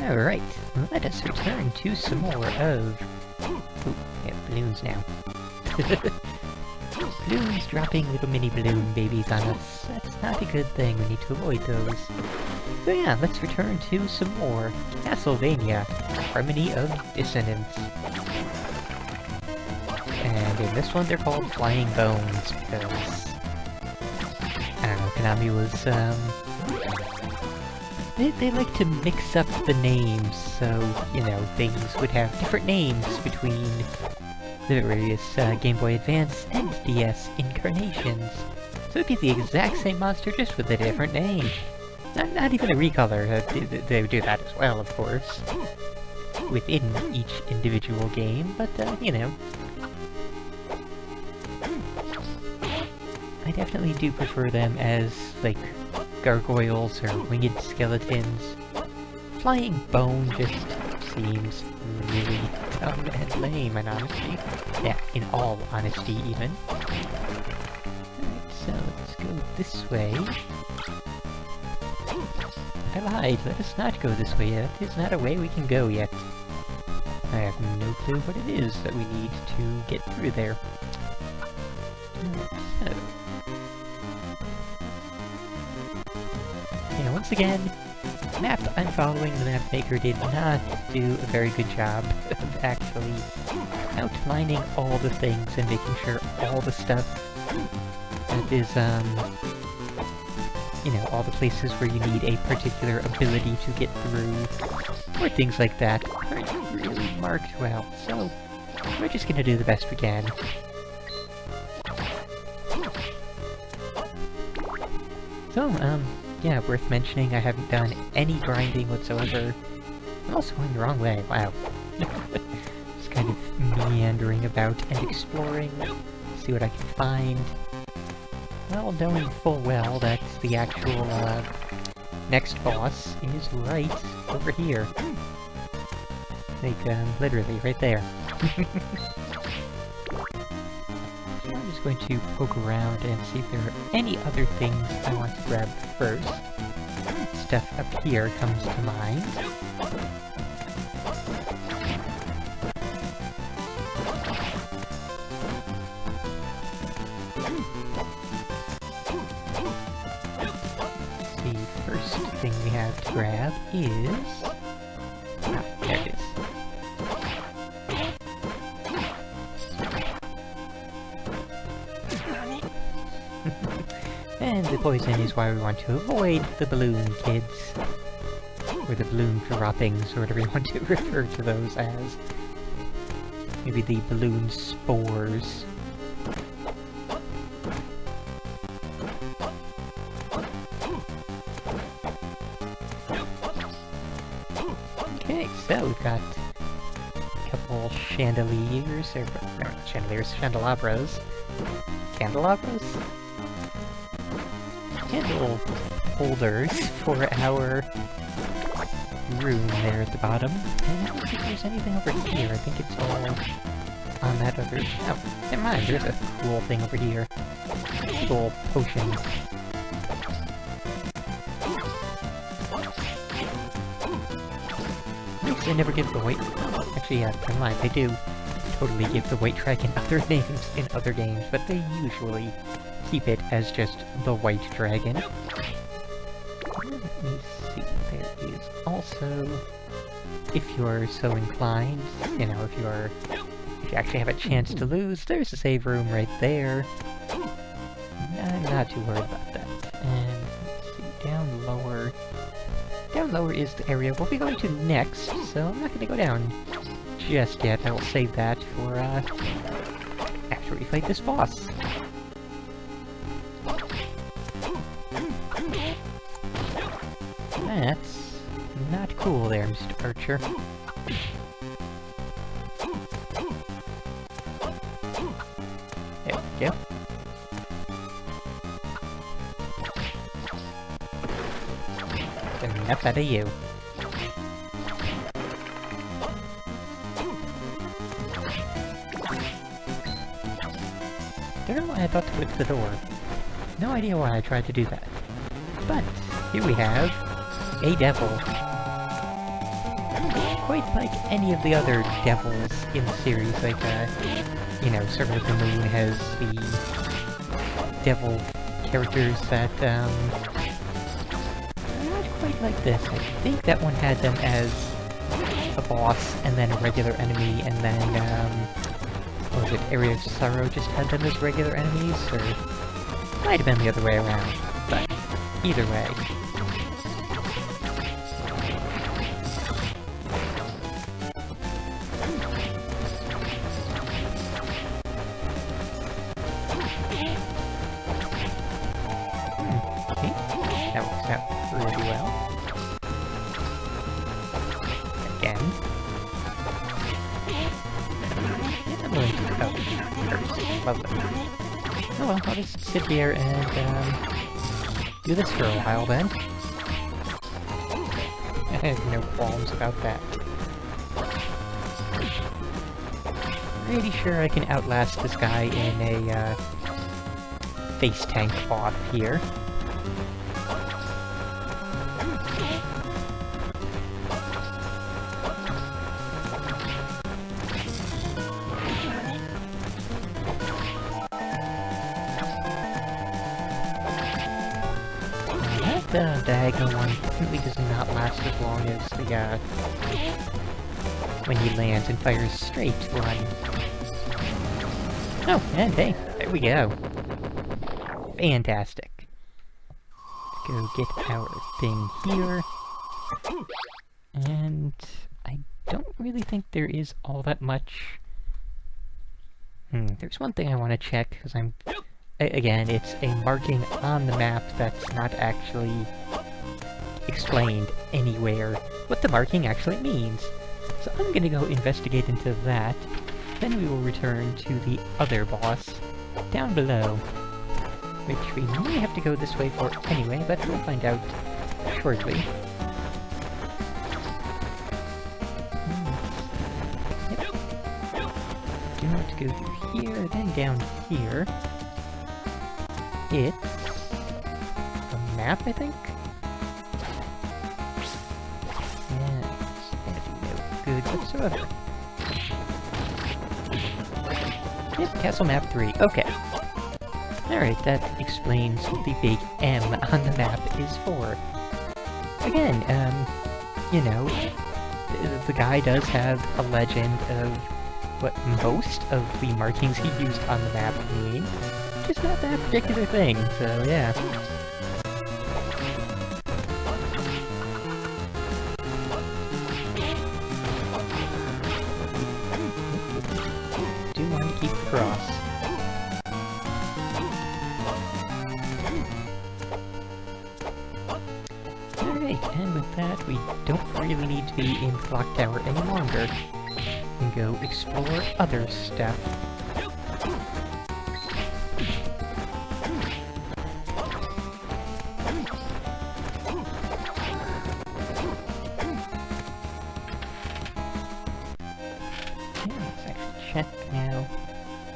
Alright, let us return to some more of... Ooh, we have balloons now. Balloons dropping little mini balloon babies on us. That's not a good thing, we need to avoid those. So yeah, let's return to some more Castlevania, Harmony of Dissonance. And in this one they're called Flying Bones, because... I don't know, Konami was, They like to mix up the names, so, you know, things would have different names between the various Game Boy Advance and DS incarnations. So it'd be the exact same monster, just with a different name. Not even a recolor. They would do that as well, of course, within each individual game, but, you know. I definitely do prefer them as, like, gargoyles or winged skeletons. Flying Bone just seems really dumb and lame, in honesty. Yeah, in all honesty, even. Alright, so let's go this way. I lied, let us not go this way yet. There's not a way we can go yet. I have no clue what it is that we need to get through there. Alright, so... yeah, once again, the map I'm following, the map maker did not do a very good job of actually outlining all the things and making sure all the stuff that is, you know, all the places where you need a particular ability to get through, or things like that, aren't really marked well, so we're just gonna do the best we can. So, yeah, worth mentioning, I haven't done any grinding whatsoever. I'm also going the wrong way, wow. Just kind of meandering about and exploring, see what I can find. Well, knowing full well that the actual, next boss is right over here. Like, literally, right there. I'm just going to poke around and see if there are any other things I want to grab first. Stuff up here comes to mind. The first thing we have to grab is... ah, there it is. And the poison is why we want to avoid the balloon kids. Or the balloon droppings, or whatever you want to refer to those as. Maybe the balloon spores. Okay, so we've got a couple chandeliers, or no, not chandeliers, candelabras. Candelabras? Candle holders for our room there at the bottom. And I don't think there's anything over here. I think it's all on that other... oh, never mind, there's a cool thing over here. Cool potion. I never give the white... actually, yeah, never mind, I do totally give the white dragon other names in other games, but they usually keep it as just the white dragon. Let me see, there is also, if you're so inclined, you know, if you actually have a chance to lose, there's a save room right there. I'm not too worried about that. And let's see, down lower is the area we'll be going to next, so I'm not going to go down just yet. I will save that for, after we fight this boss. That's not cool there, Mr. Archer. There we go. Enough out of you. Don't know why I thought to whip the door. No idea why I tried to do that. But, here we have a devil. quite like any of the other devils in the series, like, you know, Circle of the Moon has the devil characters that, not quite like this. I think that one had them as a boss, and then a regular enemy, and then, what was it, Area of Sorrow just had them as regular enemies, or might have been the other way around, but either way. Okay, that works out really well. Again. I'm going to first. Lovely. Oh well, I'll just sit here and do this for a while then. I have no qualms about that. Pretty sure I can outlast this guy in a face tank off here. The diagonal one definitely does not last as long as the, when he lands and fires straight line. Oh, and hey, there we go. Fantastic. Go get our thing here. And I don't really think there is all that much... there's one thing I want to check, because I'm... Again, it's a marking on the map that's not actually explained anywhere what the marking actually means. So I'm gonna go investigate into that, then we will return to the other boss down below, which we may have to go this way for anyway, but we'll find out shortly. Yep. Do want to go through here, then down here. It's a map, I think? Yes, that's no good whatsoever. Yep, Castle Map 3, okay. Alright, that explains what the big M on the map is for. Again, you know, the guy does have a legend of what most of the markings he used on the map mean. Just not that particular thing, so yeah. Do want to keep the cross. Alright, and with that, we don't really need to be in the clock tower any longer. We can go explore other stuff.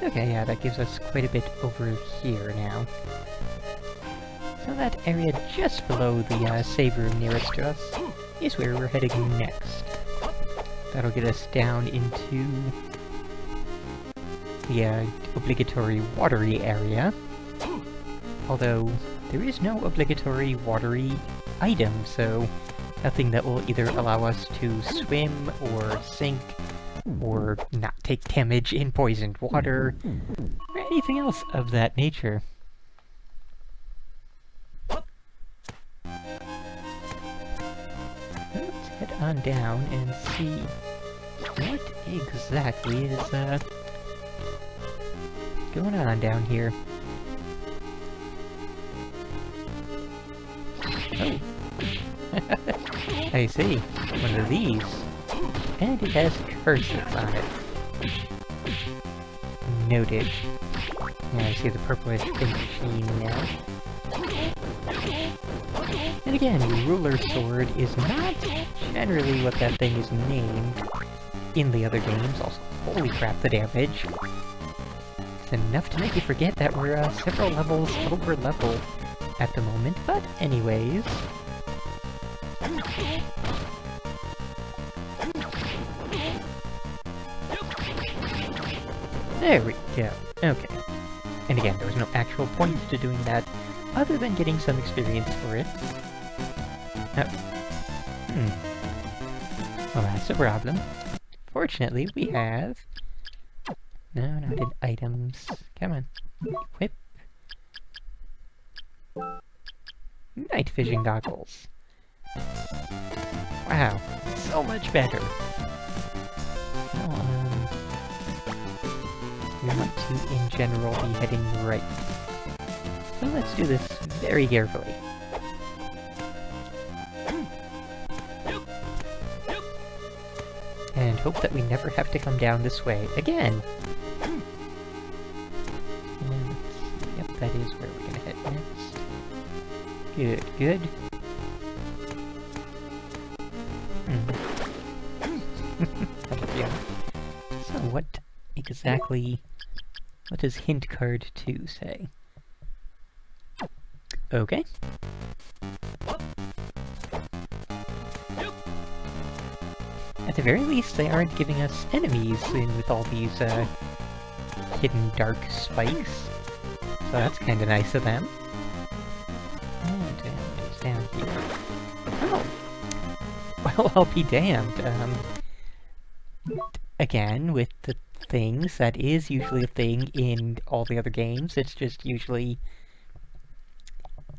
Okay, yeah, that gives us quite a bit over here now. So that area just below the save room nearest to us is where we're heading next. That'll get us down into the obligatory watery area. Although, there is no obligatory watery item, so nothing that will either allow us to swim or sink or not take damage in poisoned water, or anything else of that nature. Let's head on down and see what exactly is going on down here. Oh. I see. One of these. And it has curses on it. Noted. Yeah, I see the purplish pink sheen now. And again, Ruler Sword is not generally what that thing is named in the other games. Also, holy crap, the damage. It's enough to make you forget that we're several levels over level at the moment, but anyways. There we go. Okay. And again, there was no actual point to doing that, other than getting some experience for it. Well, that's a problem. Fortunately, we have... No, not in items. Come on. Equip. Night vision goggles. Wow, so much better. Well, we want to, in general, be heading right. So let's do this very carefully. And hope that we never have to come down this way again. And yep, that is where we're gonna head next. Good, good. So what exactly... What does hint card 2 say? Okay. At the very least, they aren't giving us enemies in with all these, hidden dark spikes. So that's kinda nice of them. And it's down here. Oh! Well, I'll be damned. Again, with the things, that is usually a thing in all the other games. It's just usually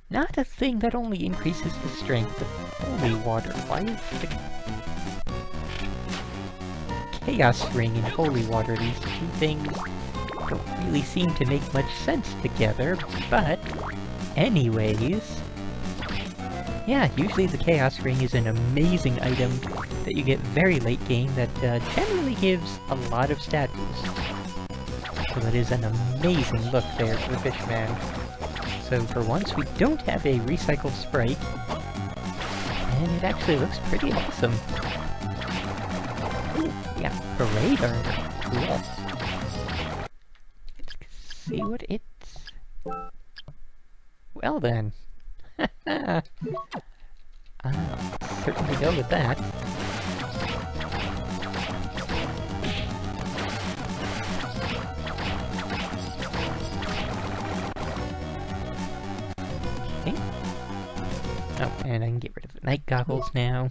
not a thing that only increases the strength of holy water. Why is the Chaos Ring and holy water, these two things don't really seem to make much sense together, but anyways... Yeah, usually the Chaos Ring is an amazing item that you get very late game that generally gives a lot of stat boost. So that is an amazing look there for the Fishman. So for once we don't have a recycled sprite, and it actually looks pretty awesome. Ooh, yeah, parade armor. Cool. Let's see what it's... Well then. I'll certainly go with that. Okay. Oh, and I can get rid of the night goggles now.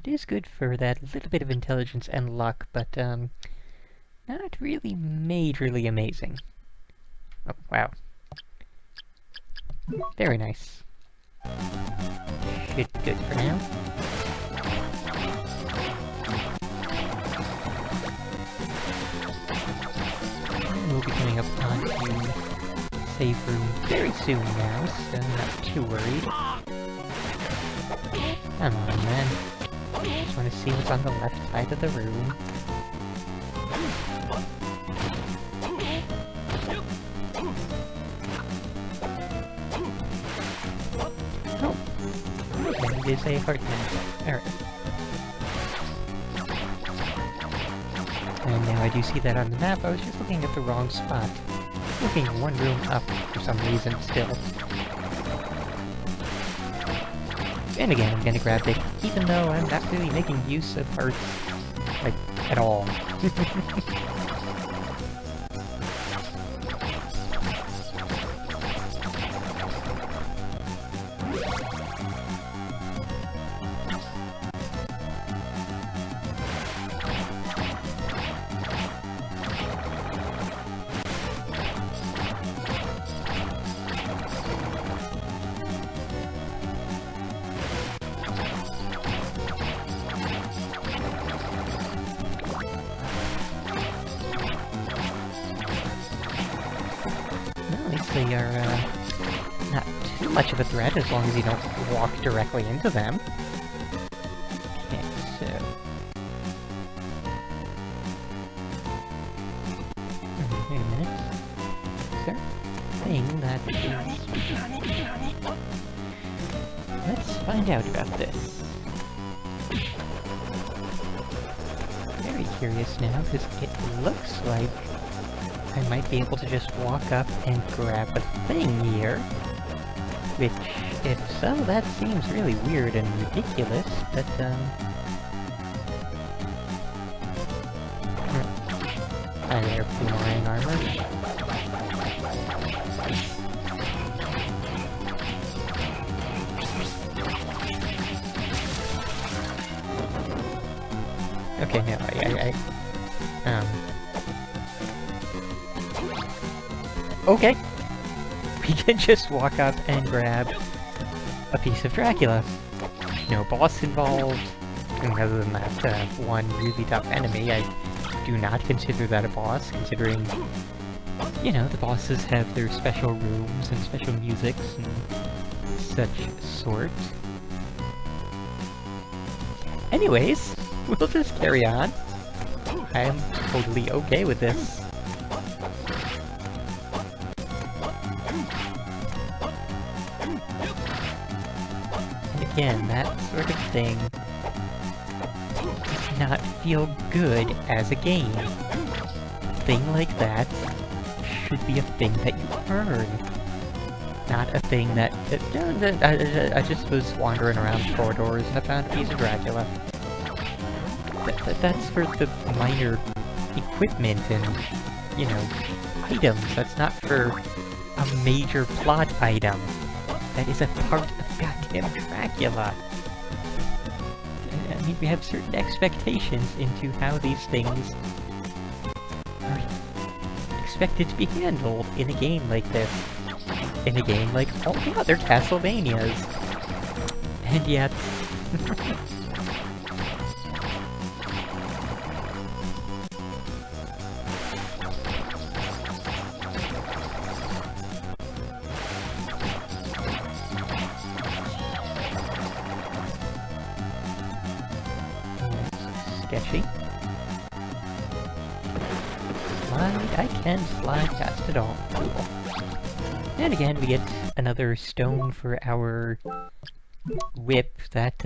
It is good for that little bit of intelligence and luck, but, not really majorly amazing. Oh, wow. Very nice. Should be good for now. And we'll be coming up onto save room very soon now, so I'm not too worried. Come on, man. Just want to see what's on the left side of the room. Oh! Okay, it is a heart mantle. Alright. And now I do see that on the map. I was just looking at the wrong spot. Looking one room up for some reason still. And again, I'm gonna grab it, even though I'm not really making use of hearts, like, at all. They are, not too much of a threat as long as you don't walk directly into them. Okay, so... wait a minute. Is there a thing that is... Let's find out about this. Very curious now, because it looks like I might be able to just walk up and grab a thing here. Which, if so, that seems really weird and ridiculous, but, Hi there, boomerang armor. Okay, no, okay! We can just walk up and grab a piece of Dracula. No boss involved, and other than that, one really tough enemy. I do not consider that a boss, considering, you know, the bosses have their special rooms and special musics and such sort. Anyways, we'll just carry on. I am totally okay with this. And again, that sort of thing does not feel good as a game. A thing like that should be a thing that you earn. Not a thing that... I just was wandering around the corridors and I found a piece of Dracula. That's for the minor equipment and, you know, items. That's not for a major plot item. That is a part of goddamn Dracula. I mean, we have certain expectations into how these things are expected to be handled in a game like this. In a game like all the other Castlevanias. And yet... sketchy. Slide, I can slide past it all. Cool. And again, we get another stone for our whip that,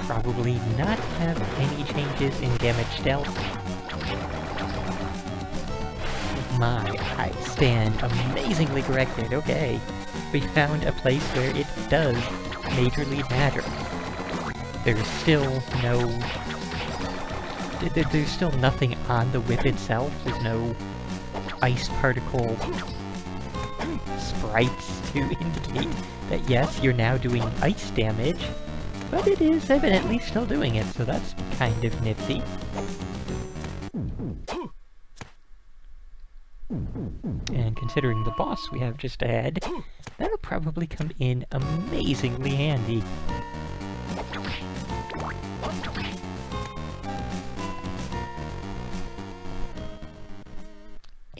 probably not have any changes in damage dealt. My, I stand amazingly corrected, okay. We found a place where it does majorly matter. There's still no... There's still nothing on the whip itself. There's no ice particle sprites to indicate that yes, you're now doing ice damage, but it is evidently still doing it, so that's kind of nifty. And considering the boss we have just ahead, that'll probably come in amazingly handy.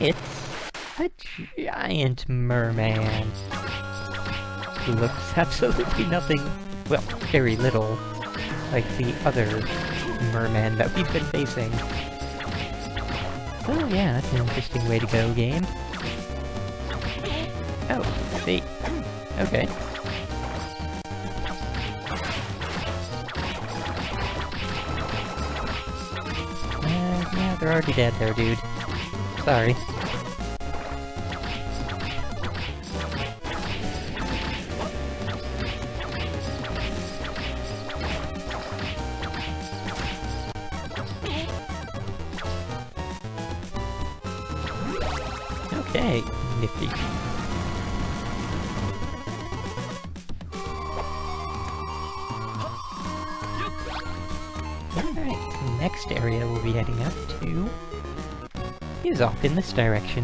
It's a giant merman. Who looks absolutely nothing, well, very little, like the other merman that we've been facing. Oh yeah, that's an interesting way to go, game. Oh, see. Okay. Yeah, they're already dead there, dude. Sorry. Okay, nifty. Alright, next area we'll be heading up to is off in this direction.